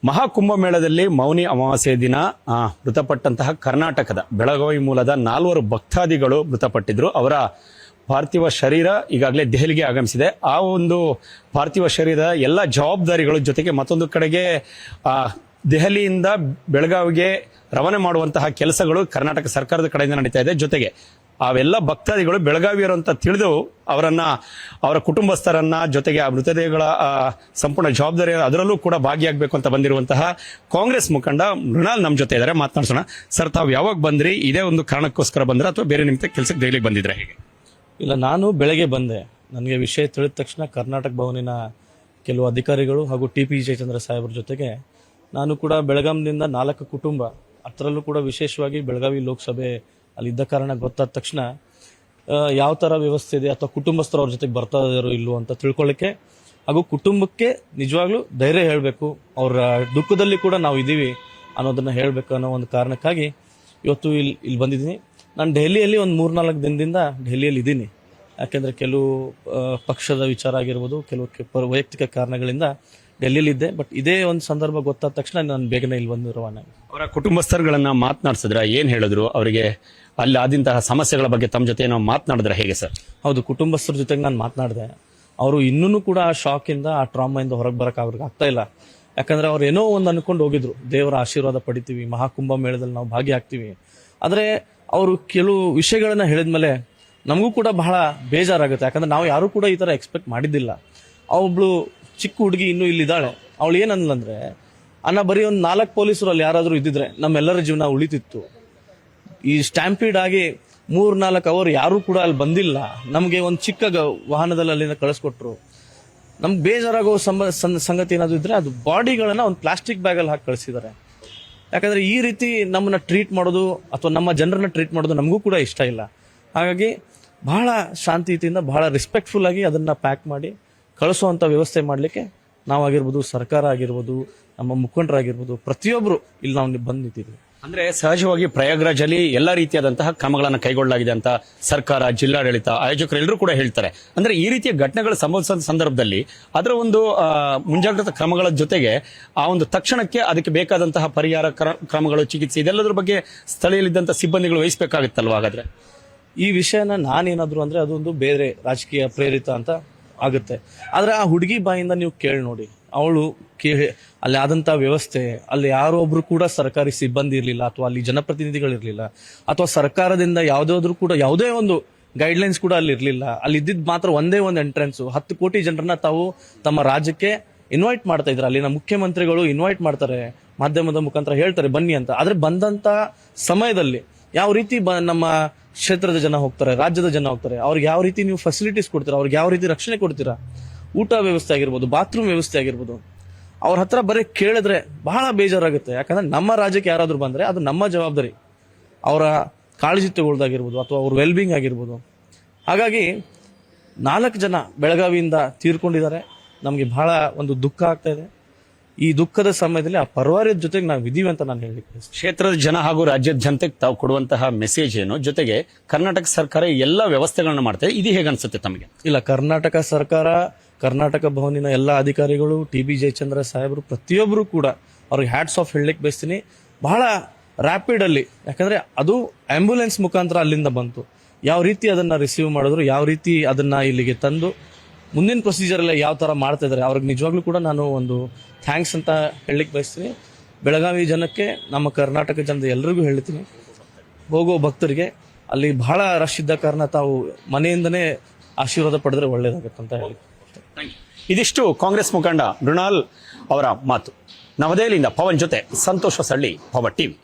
ಮಹಾಕುಂಭಮೇಳದಲ್ಲಿ ಮೌನಿ ಅಮಾವಾಸ್ಯೆ ದಿನ ಮೃತಪಟ್ಟಂತಹ ಕರ್ನಾಟಕದ ಬೆಳಗಾವಿ ಮೂಲದ 4 ಭಕ್ತಾದಿಗಳು ಮೃತಪಟ್ಟಿದ್ರು. ಅವರ ಪಾರ್ಥಿವ ಶರೀರ ಈಗಾಗಲೇ ದೆಹಲಿಗೆ ಆಗಮಿಸಿದೆ. ಆ ಒಂದು ಪಾರ್ಥಿವ ಶರೀರದ ಎಲ್ಲ ಜವಾಬ್ದಾರಿಗಳ ಜೊತೆಗೆ ಮತ್ತೊಂದು ಕಡೆಗೆ ದೆಹಲಿಯಿಂದ ಬೆಳಗಾವಿಗೆ ರವಾನೆ ಮಾಡುವಂತಹ ಕೆಲಸಗಳು ಕರ್ನಾಟಕ ಸರ್ಕಾರದ ಕಡೆಯಿಂದ ನಡೀತಾ ಇದೆ. ಜೊತೆಗೆ ಅವೆಲ್ಲ ಭಕ್ತಾದಿಗಳು ಬೆಳಗಾವಿಯರು ಅಂತ ತಿಳಿದು ಅವರ ಕುಟುಂಬಸ್ಥರನ್ನ ಜೊತೆಗೆ ಆ ಮೃತದೇಹಗಳ ಸಂಪೂರ್ಣ ಜವಾಬ್ದಾರಿ ಅದರಲ್ಲೂ ಕೂಡ ಭಾಗಿಯಾಗಬೇಕು ಅಂತ ಬಂದಿರುವಂತಹ ಕಾಂಗ್ರೆಸ್ ಮುಖಂಡ ಮೃಣಾಲ್ ನಮ್ಮ ಜೊತೆ ಇದ್ದಾರೆ. ಮಾತನಾಡ್ಸೋಣ. ಸರ್, ತಾವು ಯಾವಾಗ ಬಂದ್ರಿ? ಇದೇ ಒಂದು ಕಾರಣಕ್ಕೋಸ್ಕರ ಬಂದ್ರೆ ಅಥವಾ ಬೇರೆ ನಿಮಿತ್ತ ಕೆಲಸಕ್ಕೆ ದೆಹಲಿಗೆ ಬಂದಿದ್ರೆ ಹೇಗೆ? ಇಲ್ಲ, ನಾನು ಬೆಳಗ್ಗೆ ಬಂದೆ. ನನಗೆ ವಿಷಯ ತಿಳಿದ ತಕ್ಷಣ ಕರ್ನಾಟಕ ಭವನಿನ ಕೆಲವು ಅಧಿಕಾರಿಗಳು ಹಾಗೂ ಟಿ.ಪಿ. ಜಯಚಂದ್ರ ಸಾಹೇಬ್ರ ಜೊತೆಗೆ ನಾನು ಕೂಡ ಬೆಳಗಾಂನಿಂದ 4 ಕುಟುಂಬ, ಅದರಲ್ಲೂ ಕೂಡ ವಿಶೇಷವಾಗಿ ಬೆಳಗಾವಿ ಲೋಕಸಭೆ ಅಲ್ಲಿದ್ದ ಕಾರಣ ಗೊತ್ತಾದ ತಕ್ಷಣ ಯಾವ ಥರ ವ್ಯವಸ್ಥೆ ಇದೆ ಅಥವಾ ಕುಟುಂಬಸ್ಥರು ಅವ್ರ ಜೊತೆಗೆ ಬರ್ತಾ ಇದ್ದಾರೋ ಇಲ್ಲೋ ಅಂತ ತಿಳ್ಕೊಳ್ಳಿಕ್ಕೆ ಹಾಗೂ ಕುಟುಂಬಕ್ಕೆ ನಿಜವಾಗ್ಲೂ ಧೈರ್ಯ ಹೇಳಬೇಕು, ಅವರ ದುಃಖದಲ್ಲಿ ಕೂಡ ನಾವು ಇದ್ದೀವಿ ಅನ್ನೋದನ್ನ ಹೇಳಬೇಕು ಅನ್ನೋ ಒಂದು ಕಾರಣಕ್ಕಾಗಿ ಇವತ್ತು ಇಲ್ಲಿ ಬಂದಿದ್ದೀನಿ. ನಾನು ದೆಹಲಿಯಲ್ಲಿ ಒಂದು 3-4 ದಿನದಿಂದ ದೆಹಲಿಯಲ್ಲಿ ಇದ್ದೀನಿ. ಯಾಕೆಂದರೆ ಕೆಲವು ಪಕ್ಷದ ವಿಚಾರ ಆಗಿರ್ಬೋದು, ಕೆಲವು ವೈಯಕ್ತಿಕ ಕಾರಣಗಳಿಂದ ಡೆಲ್ಲಿಲಿದ್ದೆ. ಬಟ್ ಇದೇ ಒಂದು ಸಂದರ್ಭ ಗೊತ್ತಾದ ತಕ್ಷಣ ನಾನು ಬೇಗನೆ ಇಲ್ಲಿ ಬಂದು ರವಾನೆ. ಅವರ ಕುಟುಂಬಸ್ಥರುಗಳನ್ನ ಮಾತನಾಡಿಸಿದ್ರ? ಏನ್ ಹೇಳಿದ್ರು? ಅವರಿಗೆ ಅಲ್ಲಿ ಆದಂತಹ ಸಮಸ್ಯೆಗಳ ಬಗ್ಗೆ ತಮ್ಮ ಜೊತೆ ನಾವು ಮಾತನಾಡಿದ್ರೆ ಹೇಗೆ ಸರ್? ಹೌದು, ಕುಟುಂಬಸ್ಥರ ಜೊತೆಗೆ ನಾನು ಮಾತನಾಡಿದೆ. ಅವರು ಇನ್ನೂ ಕೂಡ ಆ ಶಾಕಿಂದ, ಆ ಟ್ರಾಮಾಯಿಂದ ಹೊರಗೆ ಬರಕ್ಕೆ ಅವ್ರಿಗೆ ಆಗ್ತಾ ಇಲ್ಲ. ಯಾಕಂದ್ರೆ ಅವ್ರು ಏನೋ ಒಂದು ಅನ್ಕೊಂಡು ಹೋಗಿದ್ರು, ದೇವರ ಆಶೀರ್ವಾದ ಪಡಿತೀವಿ, ಮಹಾಕುಂಭ ಮೇಳದಲ್ಲಿ ನಾವು ಭಾಗಿಯಾಗ್ತೀವಿ. ಆದರೆ ಅವರು ಕೆಲವು ವಿಷಯಗಳನ್ನ ಹೇಳಿದ್ಮೇಲೆ ನಮಗೂ ಕೂಡ ಬಹಳ ಬೇಜಾರಾಗುತ್ತೆ. ಯಾಕಂದ್ರೆ ನಾವು ಯಾರು ಕೂಡ ಈ ತರ ಎಕ್ಸ್ಪೆಕ್ಟ್ ಮಾಡಿದ್ದಿಲ್ಲ. ಅವಳು ಚಿಕ್ಕ ಹುಡುಗಿ ಇನ್ನೂ ಇಲ್ಲಿದ್ದಾಳೆ. ಅವಳು ಏನಂದ್ರೆ, ಬರೀ ಒಂದು 4 ಪೊಲೀಸರು ಅಲ್ಲಿ ಯಾರಾದ್ರೂ ಇದ್ದಿದ್ರೆ ನಮ್ಮೆಲ್ಲರ ಜೀವನ ಉಳಿತಿತ್ತು. ಈ ಸ್ಟ್ಯಾಂಪೀಡ್ ಆಗಿ 3-4 ಅವರು ಯಾರು ಕೂಡ ಅಲ್ಲಿ ಬಂದಿಲ್ಲ. ನಮ್ಗೆ ಒಂದು ಚಿಕ್ಕ ವಾಹನದಲ್ಲಿ ಅಲ್ಲಿಂದ ಕಳಿಸ್ಕೊಟ್ರು. ನಮ್ಗೆ ಬೇಜಾರಾಗೋ ಸಂಗತಿ ಏನಾದ್ರು ಇದ್ರೆ ಅದು ಬಾಡಿಗಳನ್ನ ಒಂದು ಪ್ಲಾಸ್ಟಿಕ್ ಬ್ಯಾಗ್ ಅಲ್ಲಿ ಹಾಕಿ ಕಳಿಸಿದ್ದಾರೆ. ಯಾಕಂದ್ರೆ ಈ ರೀತಿ ನಮ್ಮನ್ನ ಟ್ರೀಟ್ ಮಾಡೋದು ಅಥವಾ ನಮ್ಮ ಜನರನ್ನ ಟ್ರೀಟ್ ಮಾಡೋದು ನಮಗೂ ಕೂಡ ಇಷ್ಟ ಇಲ್ಲ. ಹಾಗಾಗಿ ಬಹಳ ಶಾಂತಿಯುತಿಯಿಂದ, ಬಹಳ ರೆಸ್ಪೆಕ್ಟ್ಫುಲ್ ಆಗಿ ಅದನ್ನ ಪ್ಯಾಕ್ ಮಾಡಿ ಕಳಿಸುವಂತ ವ್ಯವಸ್ಥೆ ಮಾಡಲಿಕ್ಕೆ ನಾವಾಗಿರ್ಬೋದು, ಸರ್ಕಾರ ಆಗಿರ್ಬೋದು, ನಮ್ಮ ಮುಖಂಡರಾಗಿರ್ಬೋದು, ಪ್ರತಿಯೊಬ್ರು ಇಲ್ಲಿ ನಾವು ಬಂದು ನಿಂತಿದ್ವಿ. ಅಂದ್ರೆ ಸಹಜವಾಗಿ ಪ್ರಯಾಗ್ರಾಜಲ್ಲಿ ಎಲ್ಲಾ ರೀತಿಯಾದಂತಹ ಕ್ರಮಗಳನ್ನು ಕೈಗೊಳ್ಳಲಾಗಿದೆ ಅಂತ ಸರ್ಕಾರ, ಜಿಲ್ಲಾಡಳಿತ, ಆಯೋಜಕರು ಎಲ್ಲರೂ ಕೂಡ ಹೇಳ್ತಾರೆ. ಅಂದ್ರೆ ಈ ರೀತಿಯ ಘಟನೆಗಳು ಸಂಭವಿಸಿದ ಸಂದರ್ಭದಲ್ಲಿ ಅದರ ಒಂದು ಮುಂಜಾಗ್ರತಾ ಕ್ರಮಗಳ ಜೊತೆಗೆ ಆ ಒಂದು ತಕ್ಷಣಕ್ಕೆ ಅದಕ್ಕೆ ಬೇಕಾದಂತಹ ಪರಿಹಾರ ಕ್ರಮಗಳು, ಚಿಕಿತ್ಸೆ ಇದೆಲ್ಲದರ ಬಗ್ಗೆ ಸ್ಥಳೀಯಲ್ಲಿದ್ದಂತಹ ಸಿಬ್ಬಂದಿಗಳು ವಹಿಸಬೇಕಾಗುತ್ತಲ್ವ? ಹಾಗಾದ್ರೆ ಈ ವಿಷಯನ ನಾನೇನಾದ್ರು ಅಂದ್ರೆ ಅದೊಂದು ಬೇರೆ ರಾಜಕೀಯ ಪ್ರೇರಿತ ಅಂತ ಆಗುತ್ತೆ. ಆದ್ರೆ ಆ ಹುಡುಗಿ ಬಾಯಿಂದ ನೀವು ಕೇಳಿ ನೋಡಿ, ಅವಳು ಅಲ್ಲಿ ಆದಂತ ವ್ಯವಸ್ಥೆ, ಅಲ್ಲಿ ಯಾರೋ ಒಬ್ರು ಕೂಡ ಸರ್ಕಾರಿ ಸಿಬ್ಬಂದಿ ಇರ್ಲಿಲ್ಲ ಅಥವಾ ಅಲ್ಲಿ ಜನಪ್ರತಿನಿಧಿಗಳಿರ್ಲಿಲ್ಲ ಅಥವಾ ಸರ್ಕಾರದಿಂದ ಯಾವುದೇ ಒಂದು ಗೈಡ್ಲೈನ್ಸ್ ಕೂಡ ಅಲ್ಲಿ ಇರ್ಲಿಲ್ಲ. ಅಲ್ಲಿ ಇದ್ದಿದ್ ಮಾತ್ರ ಒಂದೇ ಒಂದು ಎಂಟ್ರೆನ್ಸ್. 10 ಕೋಟಿ ಜನರನ್ನ ತಾವು ತಮ್ಮ ರಾಜ್ಯಕ್ಕೆ ಇನ್ವೈಟ್ ಮಾಡ್ತಾ ಇದ್ರು. ಅಲ್ಲಿನ ಮುಖ್ಯಮಂತ್ರಿಗಳು ಇನ್ವೈಟ್ ಮಾಡ್ತಾರೆ, ಮಾಧ್ಯಮದ ಮುಖಾಂತರ ಹೇಳ್ತಾರೆ ಬನ್ನಿ ಅಂತ. ಆದ್ರೆ ಬಂದಂತ ಸಮಯದಲ್ಲಿ ಯಾವ ರೀತಿ ನಮ್ಮ ಕ್ಷೇತ್ರದ ಜನ ಹೋಗ್ತಾರೆ, ರಾಜ್ಯದ ಜನ ಹೋಗ್ತಾರೆ, ಅವ್ರಿಗೆ ಯಾವ ರೀತಿ ನೀವು ಫೆಸಿಲಿಟೀಸ್ ಕೊಡ್ತೀರಾ, ಅವ್ರಿಗೆ ಯಾವ ರೀತಿ ರಕ್ಷಣೆ ಕೊಡ್ತೀರಾ, ಊಟ ವ್ಯವಸ್ಥೆ ಆಗಿರ್ಬೋದು, ಬಾತ್ರೂಮ್ ವ್ಯವಸ್ಥೆ ಆಗಿರ್ಬೋದು, ಅವ್ರ ಹತ್ರ ಬರೀ ಕೇಳಿದ್ರೆ ಬಹಳ ಬೇಜಾರಾಗುತ್ತೆ. ಯಾಕಂದ್ರೆ ನಮ್ಮ ರಾಜ್ಯಕ್ಕೆ ಯಾರಾದ್ರೂ ಬಂದ್ರೆ ಅದು ನಮ್ಮ ಜವಾಬ್ದಾರಿ, ಅವರ ಕಾಳಜಿ ತಗೊಳ್ಳೋದಾಗಿರ್ಬೋದು ಅಥವಾ ಅವ್ರ ವೆಲ್ಬೀಂಗ್ ಆಗಿರ್ಬೋದು. ಹಾಗಾಗಿ 4 ಜನ ಬೆಳಗಾವಿಯಿಂದ ತೀರ್ಕೊಂಡಿದ್ದಾರೆ. ನಮ್ಗೆ ಬಹಳ ಒಂದು ದುಃಖ ಆಗ್ತಾ ಇದೆ. ಈ ದುಃಖದ ಸಮಯದಲ್ಲಿ ಆ ಪರಿವಾರದ ಜೊತೆಗೆ ನಾವು ಇದೀವಿ ಅಂತ ನಾನು ಹೇಳಲಿಕ್ಕೆ. ಕ್ಷೇತ್ರದ ಜನ ಹಾಗೂ ರಾಜ್ಯದ ಜನತೆಗೆ ತಾವು ಕೊಡುವಂತಹ ಮೆಸೇಜ್ ಏನು? ಜೊತೆಗೆ ಕರ್ನಾಟಕ ಸರ್ಕಾರ ಎಲ್ಲ ವ್ಯವಸ್ಥೆಗಳನ್ನ ಮಾಡ್ತಾರೆ, ಇದು ಹೇಗೆ ಅನ್ಸುತ್ತೆ ತಮಗೆ? ಇಲ್ಲ, ಕರ್ನಾಟಕ ಸರ್ಕಾರ, ಕರ್ನಾಟಕ ಭವನಿನ ಎಲ್ಲ ಅಧಿಕಾರಿಗಳು, ಟಿ.ಬಿ. ಜಯಚಂದ್ರ ಸಾಹೇಬರು, ಪ್ರತಿಯೊಬ್ಬರು ಕೂಡ ಅವ್ರಿಗೆ ಹ್ಯಾಟ್ಸ್ ಆಫ್ ಹೇಳಲಿಕ್ಕೆ ಬಯಸ್ತೀನಿ. ಬಹಳ ರ್ಯಾಪಿಡ್ ಅಲ್ಲಿ, ಯಾಕಂದ್ರೆ ಅದು ಆಂಬ್ಯುಲೆನ್ಸ್ ಮುಖಾಂತರ ಅಲ್ಲಿಂದ ಬಂತು. ಯಾವ ರೀತಿ ಅದನ್ನ ರಿಸೀವ್ ಮಾಡಿದ್ರು, ಯಾವ ರೀತಿ ಅದನ್ನ ಇಲ್ಲಿಗೆ ತಂದು ಮುಂದಿನ ಪ್ರೊಸೀಜರ್ ಎಲ್ಲ ಯಾವ ತರ ಮಾಡ್ತಾ ಇದ್ದಾರೆ, ಅವ್ರಿಗೆ ನಿಜವಾಗ್ಲೂ ಕೂಡ ನಾನು ಒಂದು ಥ್ಯಾಂಕ್ಸ್ ಅಂತ ಹೇಳಲಿಕ್ಕೆ ಬಯಸ್ತೀನಿ. ಬೆಳಗಾವಿ ಜನಕ್ಕೆ, ನಮ್ಮ ಕರ್ನಾಟಕ ಜನದ ಎಲ್ರಿಗೂ ಹೇಳ್ತೀನಿ, ಹೋಗೋ ಭಕ್ತರಿಗೆ ಅಲ್ಲಿ ಬಹಳ ರಶ್ ಇದ್ದ ಕಾರಣ ತಾವು ಮನೆಯಿಂದನೇ ಆಶೀರ್ವಾದ ಪಡೆದ್ರೆ ಒಳ್ಳೇದಾಗುತ್ತೆ ಅಂತ ಹೇಳಿ. ಇದಿಷ್ಟು ಕಾಂಗ್ರೆಸ್ ಮುಖಂಡ ಮೃಣಾಲ್ ಅವರ ಮಾತು. ನವದೆಹಲಿಯಿಂದ ಪವನ್ ಜೊತೆ ಸಂತೋಷ ಸಳ್ಳಿ, ಪವರ್ ಟಿವಿ.